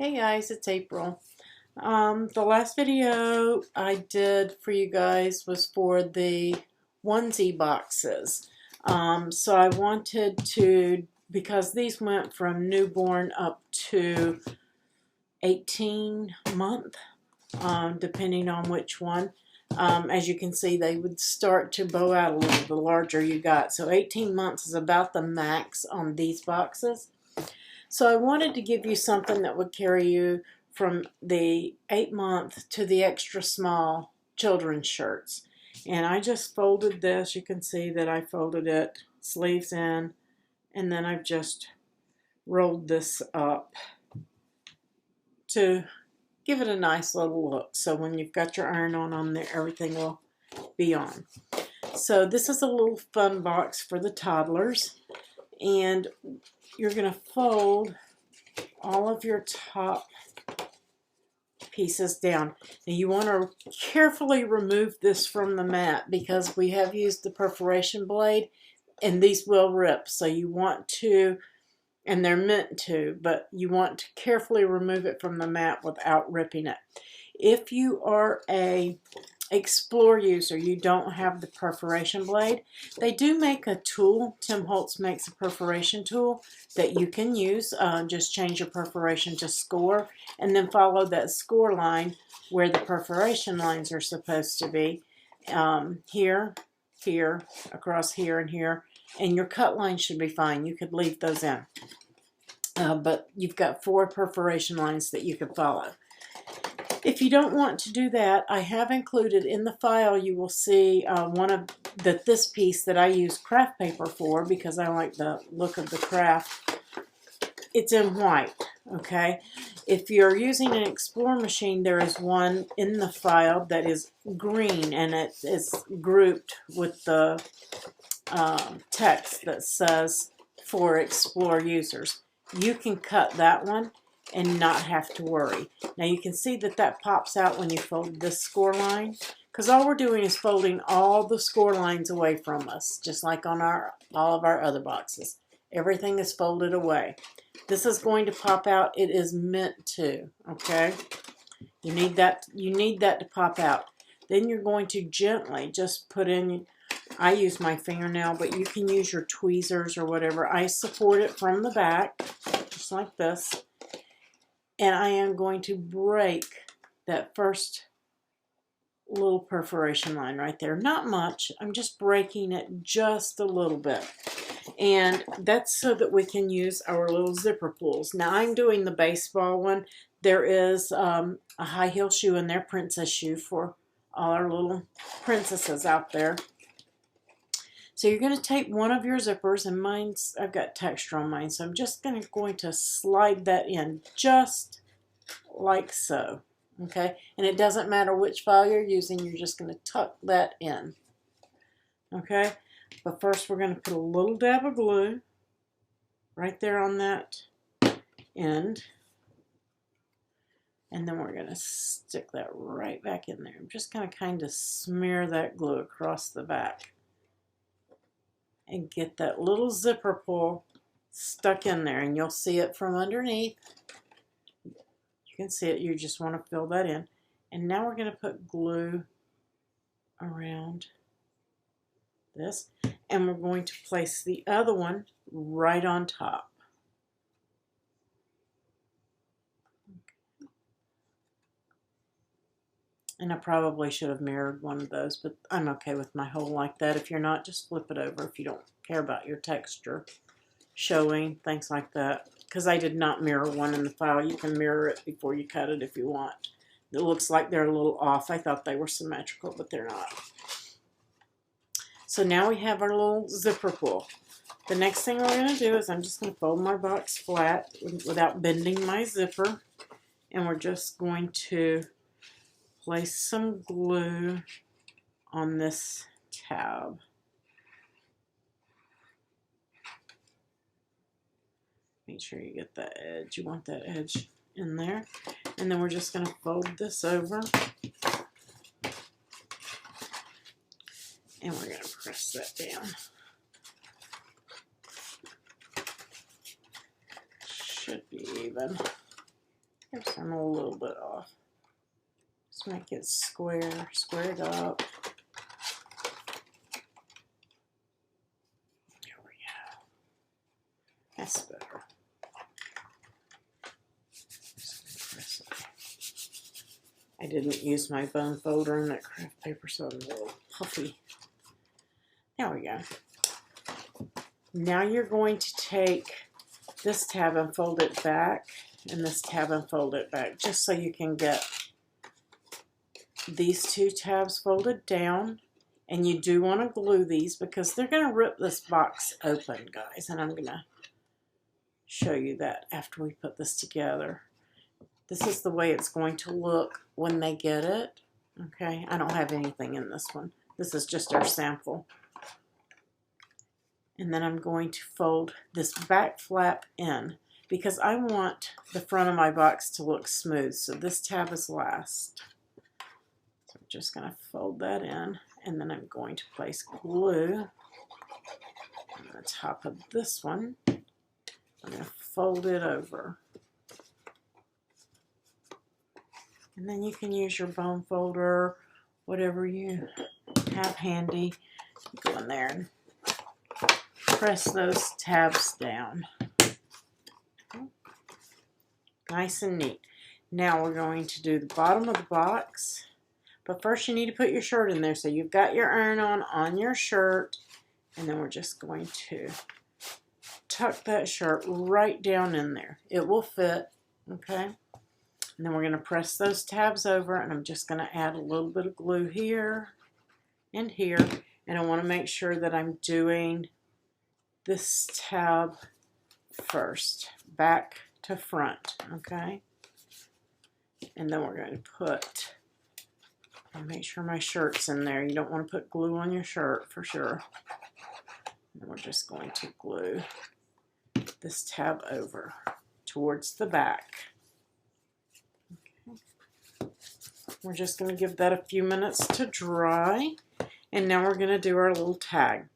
Hey guys, it's April. The last video I did for you guys was for the onesie boxes. So I wanted to, because these went from newborn up to 18 month, depending on which one. As you can see, they would start to bow out a little the larger you got. So 18 months is about the max on these boxes. So I wanted to give you something that would carry you from the 8-month to the extra small children's shirts. And I just folded this. You can see that I folded it sleeves in, and then I've just rolled this up to give it a nice little look. So when you've got your iron on there, everything will be on. So this is a little fun box for the toddlers. And you're going to fold all of your top pieces down. Now you want to carefully remove this from the mat because we have used the perforation blade and these will rip. So you want to, and they're meant to, but you want to carefully remove it from the mat without ripping it. If you are a Explore user, you don't have the perforation blade, they do make a tool. Tim Holtz makes a perforation tool that you can use. Just change your perforation to score and then follow that score line where the perforation lines are supposed to be. Here, here, across here and here, and your cut line should be fine. You could leave those in. But you've got 4 perforation lines that you could follow. If you don't want to do that, I have included in the file, you will see this piece that I use craft paper for because I like the look of the craft. It's in white, okay? If you're using an Explore machine, there is one in the file that is green and it is grouped with the text that says for Explore users. You can cut that one and not have to worry. Now you can see that that pops out when you fold this score line, because all we're doing is folding all the score lines away from us, just like on all of our other boxes. Everything is folded away. This is going to pop out. It is meant to, okay? You need that to pop out. Then you're going to gently just put in, I use my fingernail, but you can use your tweezers or whatever. I support it from the back, just like this. And I am going to break that first little perforation line right there. Not much. I'm just breaking it just a little bit. And that's so that we can use our little zipper pulls. Now I'm doing the baseball one. There is a high heel shoe in there, princess shoe for all our little princesses out there. So you're going to take one of your zippers, and I've got texture on mine, so I'm just going to slide that in just like so, okay? And it doesn't matter which file you're using, you're just going to tuck that in, okay? But first we're going to put a little dab of glue right there on that end, and then we're going to stick that right back in there. I'm just going to kind of smear that glue across the back and get that little zipper pull stuck in there, and you'll see it from underneath. You can see it. You just want to fill that in. And now we're going to put glue around this, and we're going to place the other one right on top. And I probably should have mirrored one of those, but I'm okay with my hole like that. If you're not, just flip it over if you don't care about your texture showing, things like that. Because I did not mirror one in the file. You can mirror it before you cut it if you want. It looks like they're a little off. I thought they were symmetrical, but they're not. So now we have our little zipper pull. The next thing we're going to do is I'm just going to fold my box flat without bending my zipper. And we're just going to place some glue on this tab. Make sure you get that edge. You want that edge in there. And then we're just going to fold this over. And we're going to press that down. Should be even. Give some a little bit off. Just make it square, square it up. There we go. That's better. I didn't use my bone folder in that craft paper, so I'm a little puffy. There we go. Now you're going to take this tab and fold it back, and this tab and fold it back, just so you can get these two tabs folded down. And you do want to glue these because they're going to rip this box open, guys, and I'm going to show you that after we put this together. This is the way it's going to look when they get it. Okay, I don't have anything in this one. This is just our sample. And then I'm going to fold this back flap in because I want the front of my box to look smooth. So this tab is last. So I'm just going to fold that in, and then I'm going to place glue on the top of this one. I'm going to fold it over. And then you can use your bone folder, whatever you have handy. Go in there and press those tabs down. Nice and neat. Now we're going to do the bottom of the box. But first you need to put your shirt in there. So you've got your iron on your shirt. And then we're just going to tuck that shirt right down in there. It will fit, okay? And then we're going to press those tabs over, and I'm just going to add a little bit of glue here and here. And I want to make sure that I'm doing this tab first, back to front, okay? And then we're going to put, I'll make sure my shirt's in there. You don't want to put glue on your shirt for sure. And we're just going to glue this tab over towards the back. We're just going to give that a few minutes to dry. And now we're going to do our little tag.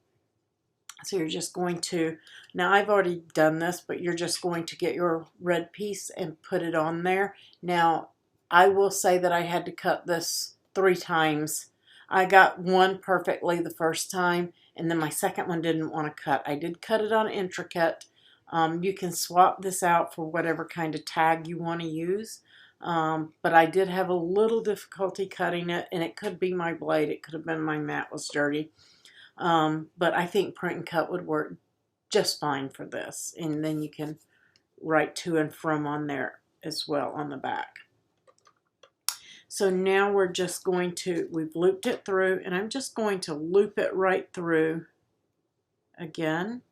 So you're just going to, now I've already done this, but you're just going to get your red piece and put it on there. Now, I will say that I had to cut this 3 times. I got one perfectly the first time, and then my second one didn't want to cut. I did cut it on Cricut. You can swap this out for whatever kind of tag you want to use. But I did have a little difficulty cutting it, and it could be my blade. It could have been my mat was dirty. But I think print and cut would work just fine for this. And then you can write to and from on there as well on the back. So now we're just going to, we've looped it through, and I'm just going to loop it right through again.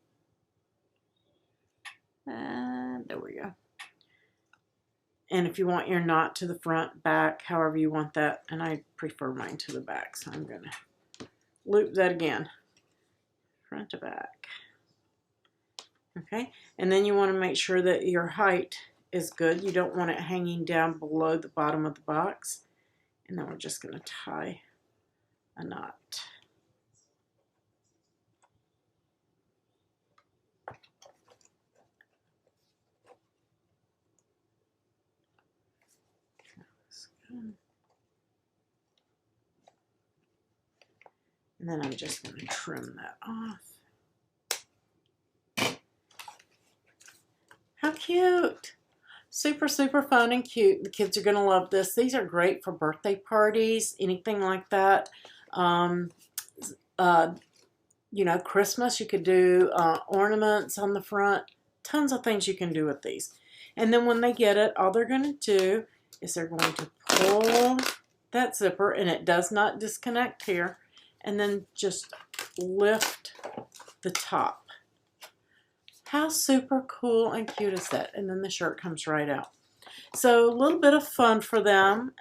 And there we go. And if you want your knot to the front, back, however you want that, and I prefer mine to the back, so I'm going to loop that again, front to back. Okay, and then you want to make sure that your height is good. You don't want it hanging down below the bottom of the box. And then we're just going to tie a knot. And then I'm just going to trim that off. How cute! Super, super fun and cute. The kids are going to love this. These are great for birthday parties, anything like that. You know, Christmas, you could do ornaments on the front. Tons of things you can do with these. And then when they get it, all they're going to do is they're going to pull that zipper, and it does not disconnect here, and then just lift the top. How super cool and cute is that? And then the shirt comes right out. So a little bit of fun for them.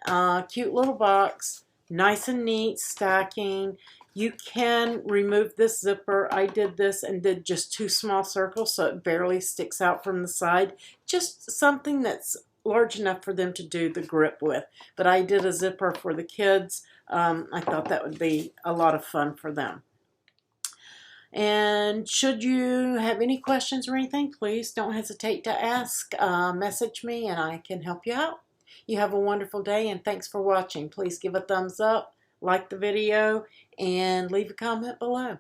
Cute little box. Nice and neat, stacking. You can remove this zipper. I did this and did just 2 small circles so it barely sticks out from the side. Just something that's large enough for them to do the grip with. But I did a zipper for the kids. I thought that would be a lot of fun for them. And should you have any questions or anything, please don't hesitate to ask. Message me and I can help you out. You have a wonderful day and thanks for watching. Please give a thumbs up, like the video, and leave a comment below.